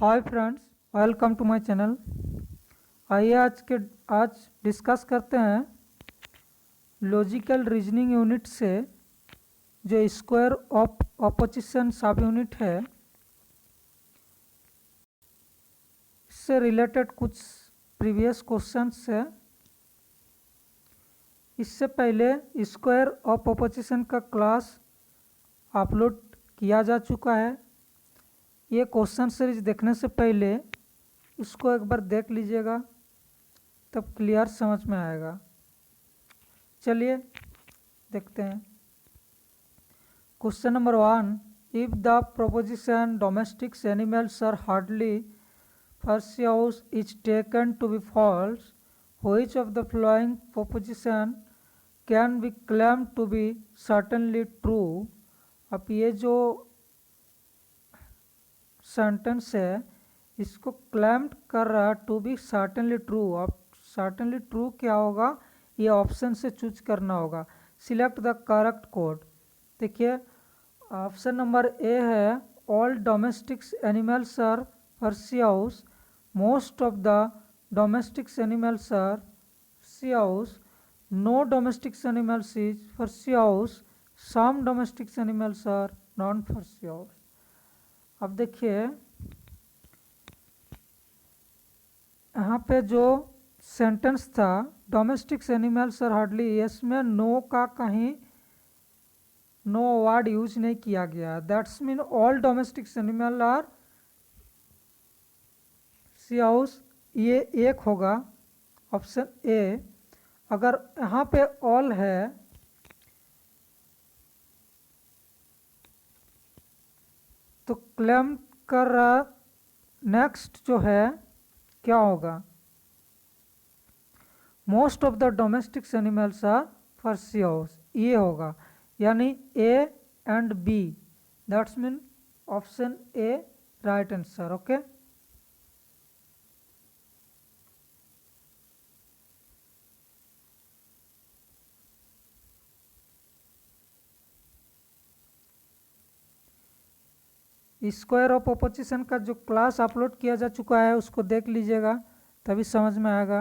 Hi friends, welcome to my channel. आइए आज discuss करते हैं लॉजिकल रीजनिंग यूनिट से जो स्क्वायर ऑफ ऑपोजिशन सब यूनिट है, इससे रिलेटेड कुछ प्रीवियस क्वेश्चंस है। इससे पहले स्क्वायर ऑफ ऑपोजिशन का क्लास अपलोड किया जा चुका है। ये क्वेश्चन सीरीज देखने से पहले इसको एक बार देख लीजिएगा, तब क्लियर समझ में आएगा। चलिए देखते हैं। Question number 1, if the proposition domestic animals are hardly pursues is taken to be false, which of the following proposition can be claim to be certainly true. अब ये जो सेंटेंस है इसको क्लेम कर रहा टू बी सर्टेनली ट्रू। अब certainly true क्या होगा, ये ऑप्शन से चूज करना होगा। Select the correct code. देखिए ऑप्शन नंबर ए है all domestic animals are pursues, most of the domestic animals are pursues, no domestic animals is pursues, some domestic animals are non pursues. अब देखिए यहाँ पे जो sentence था domestic animals are hardly, इसमें no का कहीं नो वर्ड यूज नहीं किया गया। That's mean all domestic animal are pursues, ये एक होगा ऑप्शन ए। अगर यहाँ पे ऑल है तो क्लेम कर रहा नेक्स्ट जो है क्या होगा, most of the domestic animals are pursues, ये होगा। यानी A and B, that's mean option A right answer. Okay, square of opposition का जो क्लास अपलोड किया जा चुका है उसको देख लीजिएगा, तभी समझ में आएगा।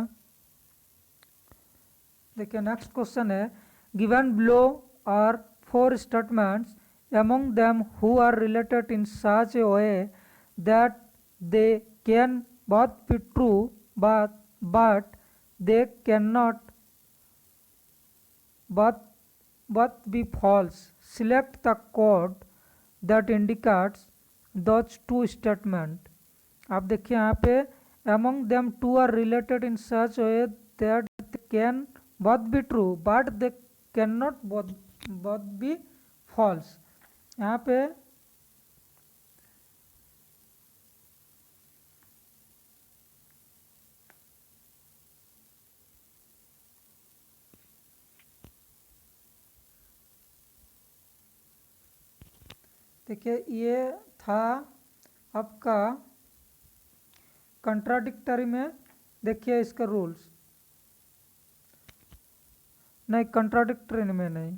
देखिए नेक्स्ट क्वेश्चन है, given below are 4 statements, among them who are related in such a way that they can both be true but they cannot both be false. Select the code that indicates those two statement। आप देखिए यहाँ पे among them two are related in such a way that they can both be true but they cannot both be false। यहाँ पे देखिए ये था आपका कंट्राडिक्टरी में। देखिए इसका रूल्स नहीं, कंट्राडिक्टरी में नहीं,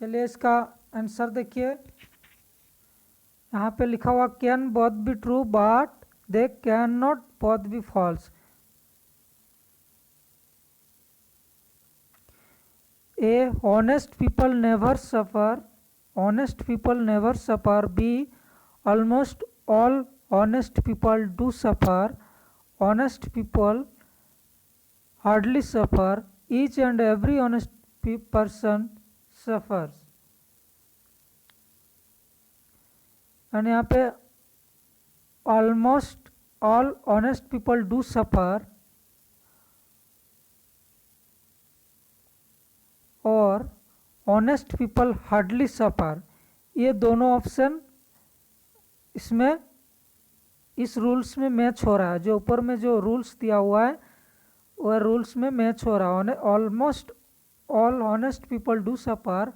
चलिए इसका आंसर देखिए। यहाँ पे लिखा हुआ can both be true but they can not both be false. A honest people never suffer, honest people never suffer. B almost all honest people do suffer, honest people hardly suffer, each and every honest person suffers. And यहाँ पे almost all honest people do suffer और honest people hardly सफर, ये दोनों option इसमें इस rules में match हो रहा है। जो ऊपर में जो रूल्स दिया हुआ है वह रूल्स में मैच हो रहा है। Almost all honest people do suffer,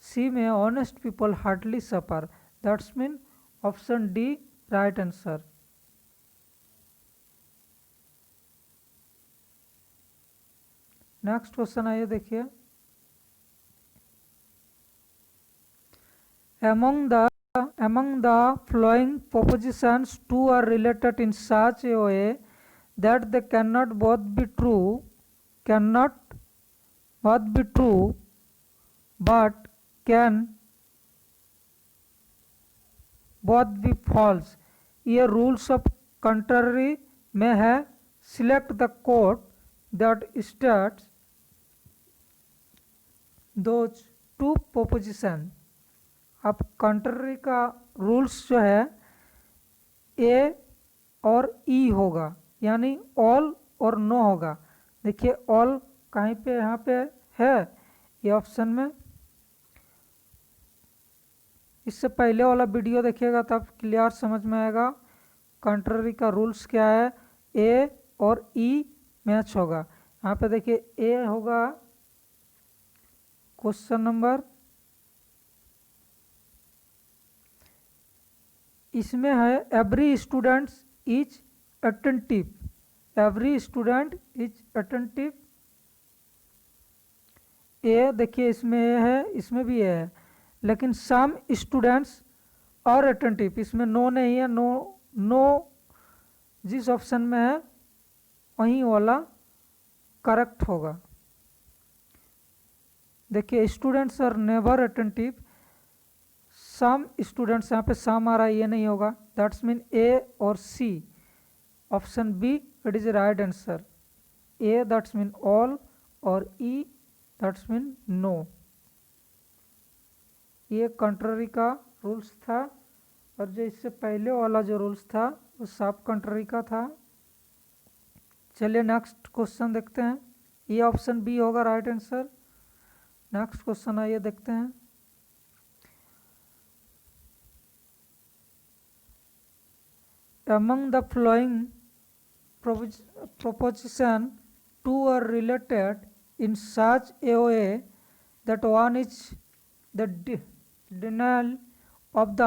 C में honest people hardly suffer, that's mean option D right answer. Next question आइए देखिए, among the following propositions two are related in such a way that they cannot both be true but can both be false. ये rules of contrary में है. Select the code that states those two proposition. अब contrary का rules जो है ए और ई होगा, यानी ऑल और नो होगा. देखिए ऑल कहीं पे यहाँ पे है ये ऑप्शन में. इससे पहले वाला वीडियो देखिएगा तब क्लियर समझ में आएगा कंट्ररी का रूल्स क्या है. ए और ई मैच होगा. यहाँ पे देखिए ए होगा क्वेश्चन नंबर, इसमें है every student is attentive. Every student is attentive. A देखिए इसमें ए है, इसमें भी ए है, लेकिन सम स्टूडेंट्स और अटेंटिव, इसमें नो नहीं है. नो जिस ऑप्शन में है वहीं वाला करेक्ट होगा. देखिए students are never attentive. Some students, यहाँ पे सम आ रहा है, ये नहीं होगा. दैट्स मीन ए और C. Option B it is right answer. A that's mean all और ई दैट्स मीन नो. ये कंट्ररी का रूल्स था, और जो इससे पहले वाला जो रूल्स था वो सब कंट्ररी का था. चलिए नेक्स्ट क्वेश्चन देखते हैं. ये ऑप्शन बी होगा राइट आंसर. नेक्स्ट क्वेश्चन आइए देखते हैं. Among the following proposition two are related in such a way that one is the denial of the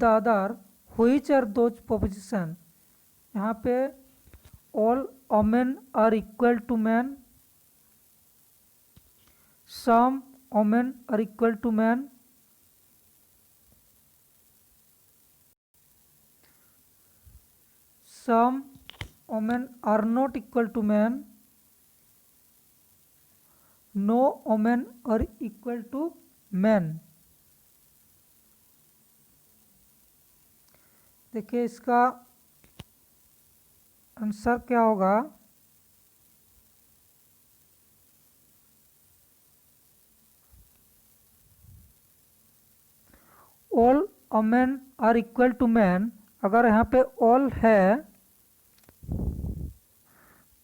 other. Which are those proposition? यहाँ पे all women are equal to men, some women are equal to men, some women are not equal to men, no women are equal to men. देखिए इसका answer क्या होगा. all women are equal to men. अगर यहाँ पे all है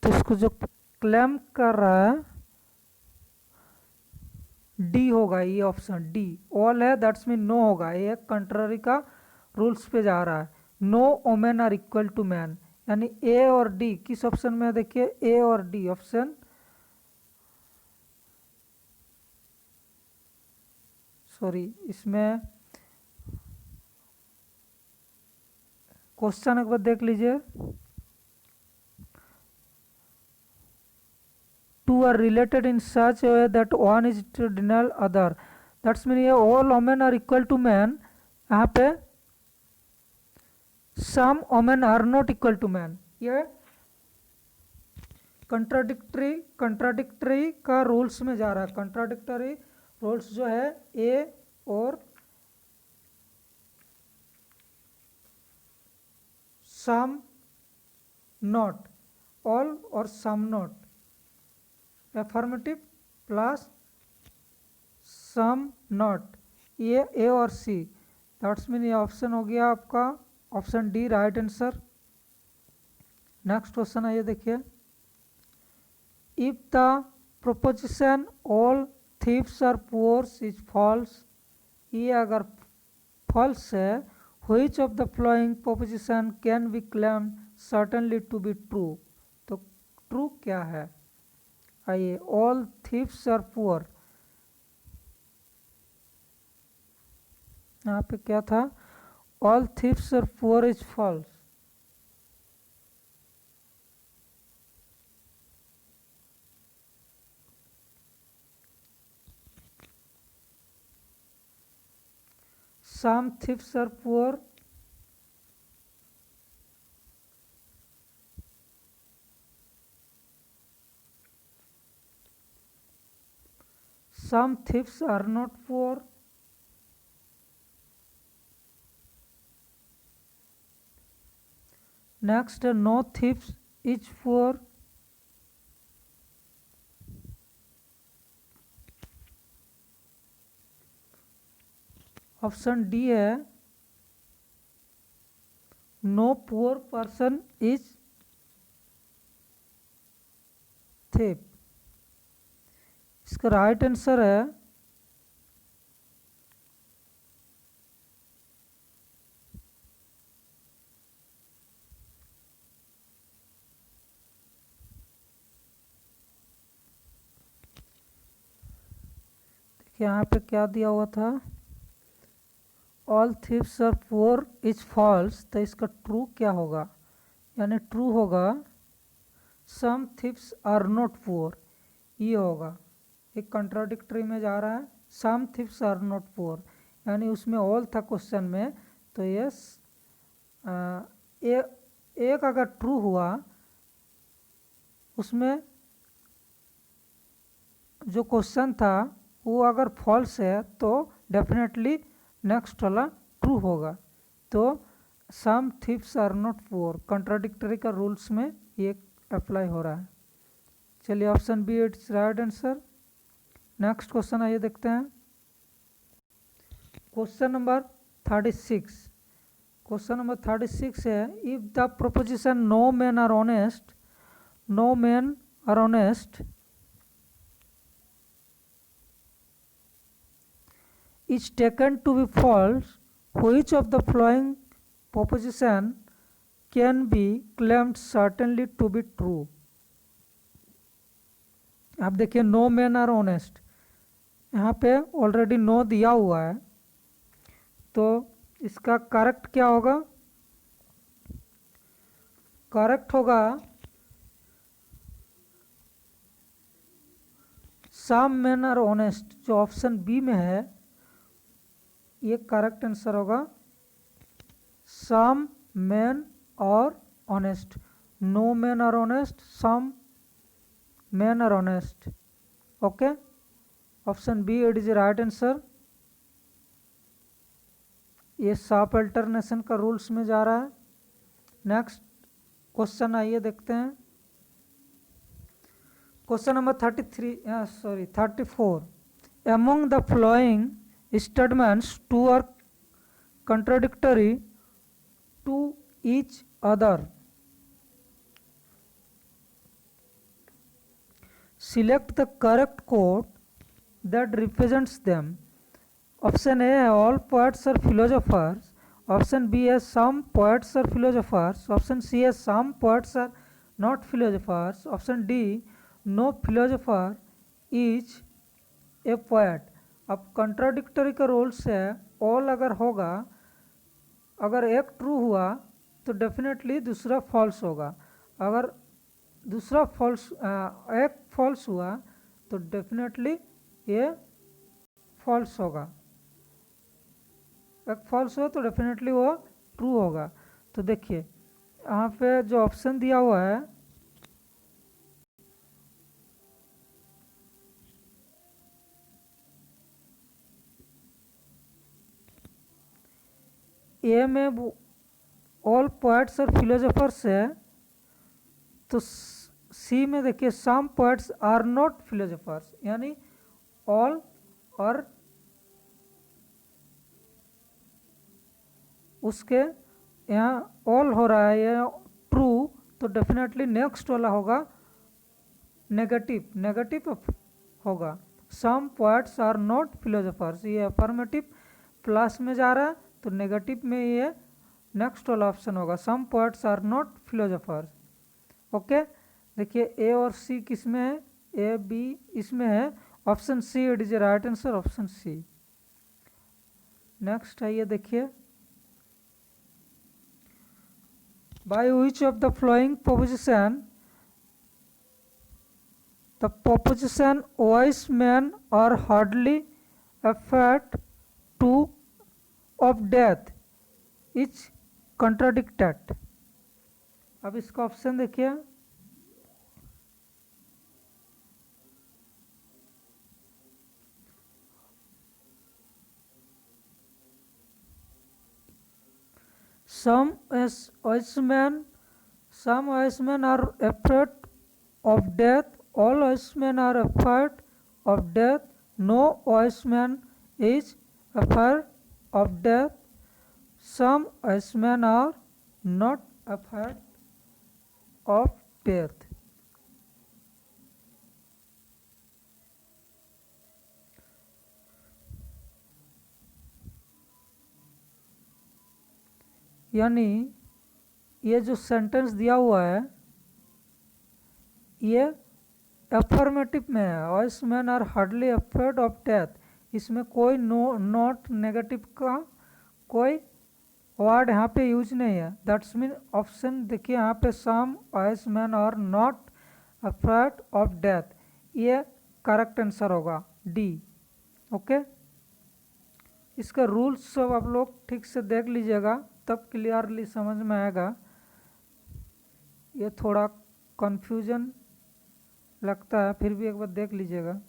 तो इसको जो क्लेम कर रहा है डी होगा. ये ऑप्शन डी. ऑल है दैट्स मीन नो होगा. ये कंट्ररी का रूल्स पे जा रहा है. No women are equal to man, यानी ए और डी किस ऑप्शन में है. देखिए ए और डी ऑप्शन, सॉरी इसमें क्वेश्चन एक बार देख लीजिए. Two are related in such a way that one is to deny other. That's mean ये all women are equal to men. यहाँ पे some women are not equal to men. ये contradictory का rules में जा रहा है. कंट्राडिक्टरी रूल्स जो है ए और सम नॉट, ऑल और some not, affirmative plus some not, ये ए और सी. दैट्स मीन ये ऑप्शन हो गया आपका option D right answer. Next question आइए देखिए. If the proposition all thieves are poors is false, ये अगर फॉल्स है, which of the following proposition can be claimed certainly to be true. तो ट्रू क्या है. आइए all thieves are poor, यहाँ पे क्या था. all thieves are poor is false. some thieves are poor, some thieves are not poor, next no thief is poor, option D है no poor person is थिप। इसका right answer है देखिए यहाँ पे क्या दिया हुआ था, all thieves are poor is false, तो इसका ट्रू क्या होगा, यानी ट्रू होगा some thieves are not poor, ये होगा। एक कंट्राडिक्टरी में जा रहा है, some thieves are not poor यानी उसमें ऑल था क्वेश्चन में, तो यस एक अगर ट्रू हुआ उसमें जो क्वेश्चन था वो अगर फॉल्स है तो डेफिनेटली नेक्स्ट वाला ट्रू होगा। तो some thieves are not poor contradictory का रूल्स में ये अप्लाई हो रहा है। चलिए option B it's right answer. Next question आइए देखते हैं, क्वेश्चन नंबर 36। क्वेश्चन नंबर 36 है if the proposition no man are honest, no man are honest is taken to be false, which of the following proposition can be claimed certainly to be true। आप देखिए no man are honest, यहाँ पे already know दिया हुआ है, तो इसका correct क्या होगा, करेक्ट होगा सम मैन आर ऑनेस्ट, जो ऑप्शन बी में है ये करेक्ट आंसर होगा some man are honest, no man are honest, some man are honest. Okay, option B it is right answer. ये शार्प अल्टरनेशन का रूल्स में जा रहा है। नेक्स्ट क्वेश्चन आइए देखते हैं, question number 34। Among the following statements two are contradictory to each other, select the correct quote that represents them। Option A है all poets are philosophers, option B है some poets are philosophers, option C है some poets are not philosophers, option D no philosopher is a poet। अब contradictory का rules है all अगर होगा, अगर एक ट्रू हुआ तो डेफिनेटली दूसरा फॉल्स होगा, अगर दूसरा फॉल्स एक फॉल्स हुआ तो डेफिनेटली ये फॉल्स होगा, एक फॉल्स हुआ तो डेफिनेटली वो ट्रू होगा। तो देखिए यहाँ पे जो ऑप्शन दिया हुआ है ए में ऑल पोएट्स और फिलोसोफर्स है, तो सी में देखिए सम पोएट्स आर नॉट फिलोसोफर्स, यानी ऑल और उसके यहाँ ऑल हो रहा है ये ट्रू, तो डेफिनेटली नेक्स्ट वाला होगा नेगेटिव, नेगेटिव होगा some poets are not philosophers, ये अफर्मेटिव प्लस में जा रहा है तो नेगेटिव में ये नेक्स्ट वाला ऑप्शन होगा some poets are not philosophers. Okay, देखिए ए और सी किस में है, ए बी इसमें है, option C it is right answer, option C. Next है ये देखिए by which of the following proposition the proposition wise man are hardly affect to of death is contradicted. अब इसका ऑप्शन देखिए, some wise men are afraid of death, all wise men are afraid of death, no wise man is afraid of death, some wise men are not afraid of death. यानी ये जो sentence दिया हुआ है ये affirmative में है, wise man are hardly afraid of death, इसमें कोई नॉट नेगेटिव का कोई वर्ड यहाँ पे यूज नहीं है। दैट्स मीन ऑप्शन देखिए यहाँ पे some wise man are not afraid of death, ये करेक्ट आंसर होगा डी। ओके, इसका रूल्स सब आप लोग ठीक से देख लीजिएगा तब क्लियरली समझ में आएगा। ये थोड़ा कंफ्यूजन लगता है, फिर भी एक बार देख लीजिएगा।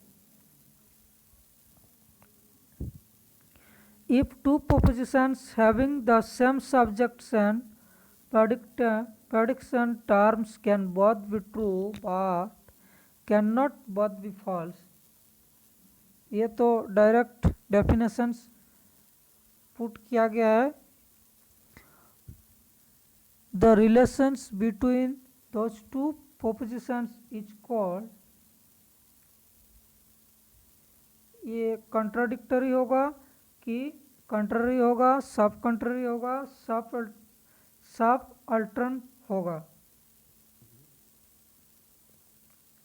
If two propositions having the same subjects and prediction terms can both be true but cannot both be false, ये तो डायरेक्ट डेफिनेशंस पुट किया गया है। The relations between those two propositions is called, ये कंट्राडिक्टरी होगा कि contrary होगा, सब कंट्ररी होगा, सब अल्टर्न होगा।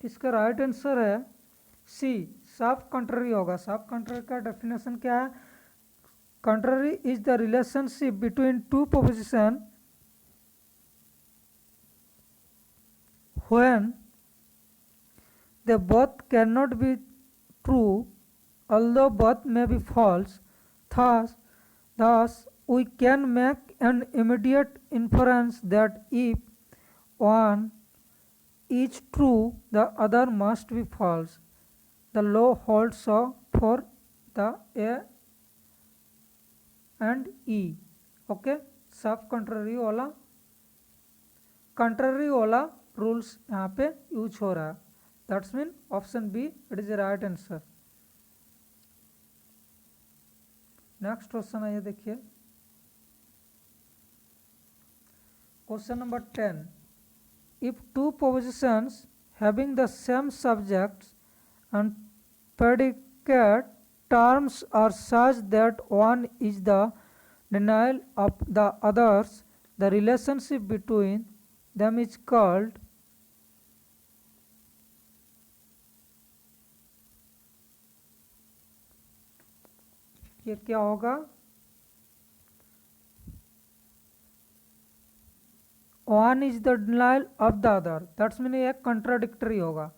इसका राइट आंसर है सी, सब कंट्ररी होगा। सब कंट्ररी का डेफिनेशन क्या है? Contrary is the relationship between two proposition when they both cannot be true although both may be false. Thus we can make an immediate inference that if one is true the other must be false. The law holds so for the A and E. Okay, सब contrary वाला rules यहाँ पे use हो रहा है। That's mean option B it is the right answer. Next question आइए देखिए, question number 10। If two propositions having the same subjects and predicate terms are such that one is the denial of the others, the relationship between them is called ये क्या होगा? One is the denial of the other, that's mean एक contradictory होगा।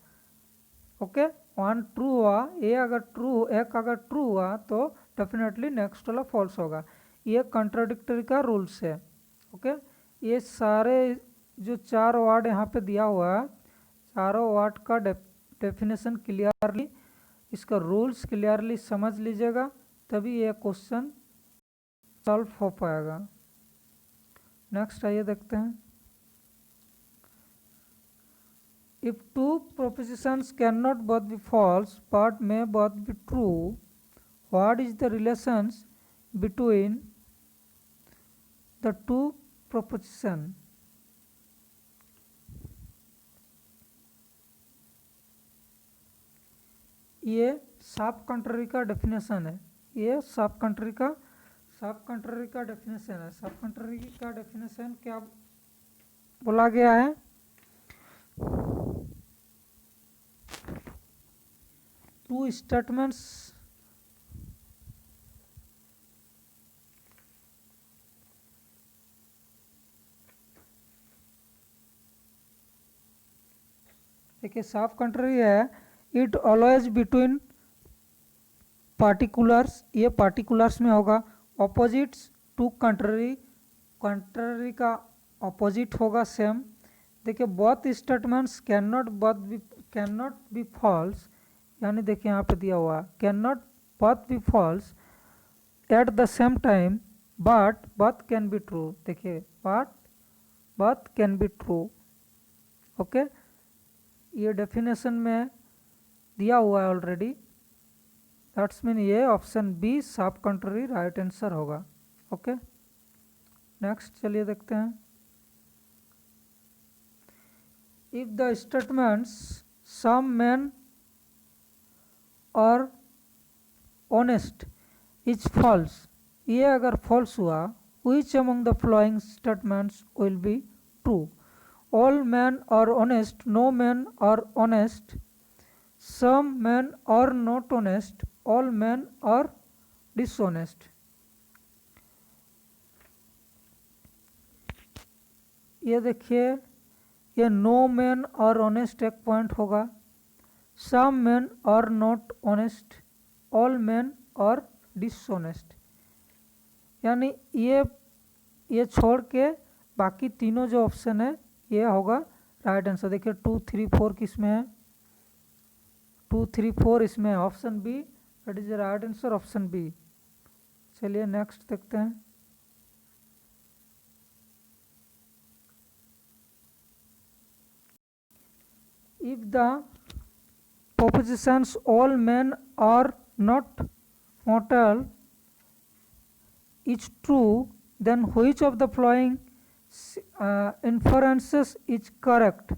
Okay, one true हुआ, एक अगर true हुआ तो डेफिनेटली नेक्स्ट वाला फॉल्स होगा। ये कंट्राडिक्टरी का रूल्स है। ओके, ये सारे जो चार वर्ड यहाँ पे दिया हुआ है, चारों वर्ड का डेफिनेशन क्लियरली, इसका रूल्स क्लियरली समझ लीजिएगा तभी ये क्वेश्चन सॉल्व हो पाएगा। नेक्स्ट आइए देखते हैं। If two propositions cannot both be false but may both be true, what is the relations between the two propositions? ये सब कंट्री का डेफिनेशन है। ये सब कंट्री का डेफिनेशन है। सब कंट्री का डेफिनेशन क्या बोला गया है? टू स्टेटमेंट्स देखिए, सब कंट्री है, इट ऑलवेज बिटवीन पार्टिकुलर्स, ये पार्टिकुलर्स में होगा। ऑपोजिट्स टू कंट्ररी, कंट्ररी का ऑपोजिट होगा सेम। देखिए both statements can not be false, यानी देखिए यहाँ पे दिया हुआ can not both be false at the same time but both can be true. देखिए but both can be true. Okay, ये डेफिनेशन में दिया हुआ है ऑलरेडी। दैट्स मीन ये option B subcontrary right answer होगा। ओके, नेक्स्ट चलिए देखते हैं। If the statements some man are honest is false, ये अगर फॉल्स हुआ, which among the following statements will be true? All men are honest, no men are honest, some men are not honest, all men are dishonest। ये देखिए, ये no man are honest एक point होगा, some man और not honest, all man और dishonest, यानी ये छोड़ के बाकी तीनों जो ऑप्शन है ये होगा राइट आंसर। देखिए 2, 3, 4 किस में है, 2, 3, 4 इसमें option B, that is right answer option B. चलिए नेक्स्ट देखते हैं। If the propositions all men are not mortal is true, then which of the following inferences is correct?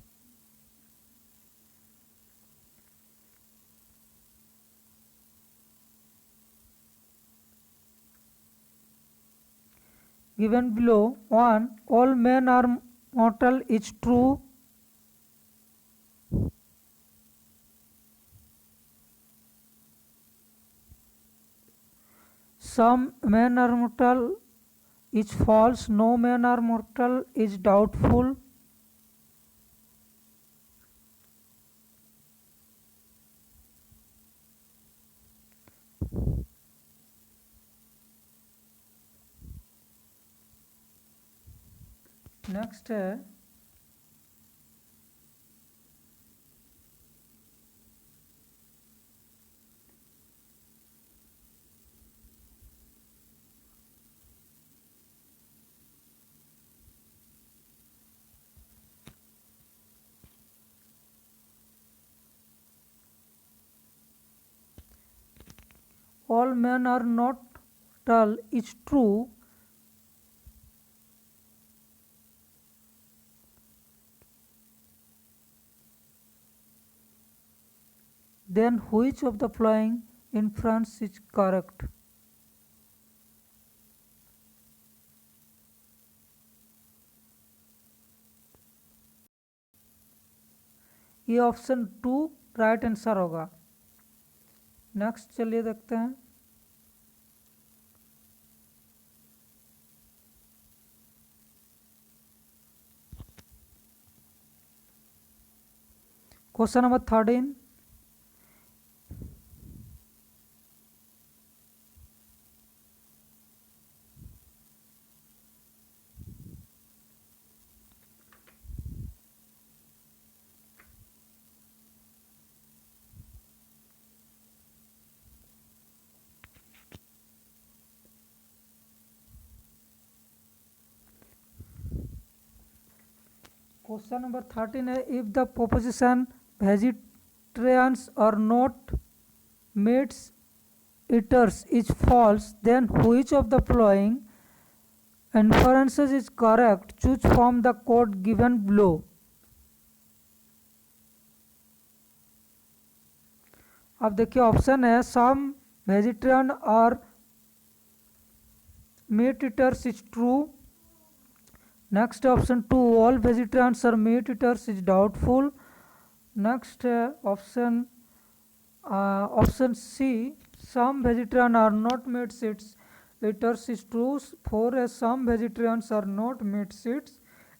Given below, 1. All men are mortal is true. Some men are mortal is false. No men are mortal is doubtful. Next है all men are not mortal is true. Then which of the following inference is correct? ये option 2 right answer होगा। Next चलिए देखते हैं। Question number 13, question number 13 है, if the proposition vegetarians are not meats eaters is false, then which of the following inferences is correct? Choose from the code given below. अब देखिए option है some vegetarian are meat eaters is true. Next option 2, all vegetarians are meat eaters is doubtful. Next है option C, some vegetarian are not meat eaters is true. 4 है some vegetarians are not meat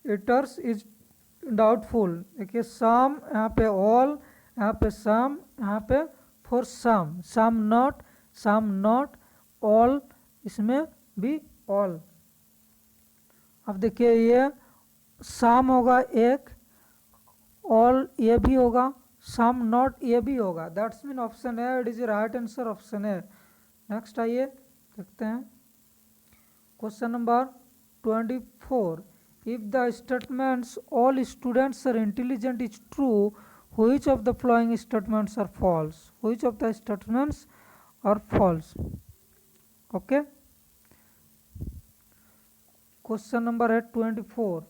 eaters is doubtful। देखिए some, यहाँ पे all, यहाँ पे some, यहाँ पे for some not all, इसमें बी ऑल। अब देखिए ये सम होगा एक, ऑल ये भी होगा, सम नॉट ये भी होगा, दैट्स मीन ऑप्शन है it is right answer, option है। नेक्स्ट आइए देखते हैं question number 24। If the statements all students are intelligent is true, which of the following statements are false, which of the statements are false. Okay, question number है 24।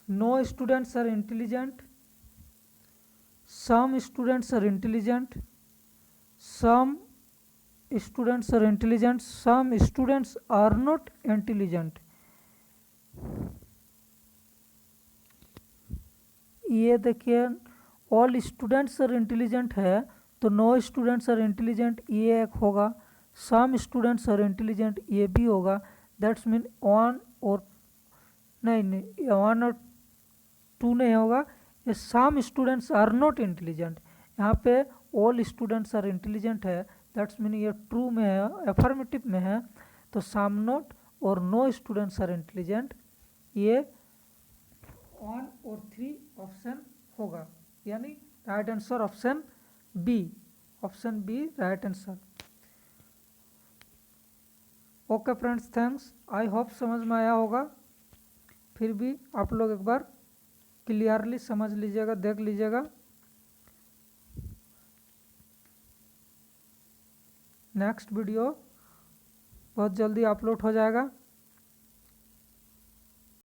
No students are intelligent, some students are intelligent, some students are intelligent, some students are not intelligent। ये देखिए all students are intelligent है तो no students are intelligent ये एक होगा, सम students are intelligent ये भी होगा, दैट्स मीन वन और नहीं वन और टू नहीं होगा, ये some students are not intelligent. यहाँ पे ऑल स्टूडेंट्स आर इंटेलिजेंट है, दैट्स मीन ये ट्रू में है, एफर्मेटिव में है, तो सम नॉट और नो स्टूडेंट्स आर इंटेलिजेंट ये 1 और 3 ऑप्शन होगा, यानी right answer option B, option B right answer. Okay friends, thanks, I hope समझ में आया होगा। फिर भी आप लोग एक बार क्लियरली समझ लीजिएगा, देख लीजिएगा। नेक्स्ट वीडियो बहुत जल्दी अपलोड हो जाएगा।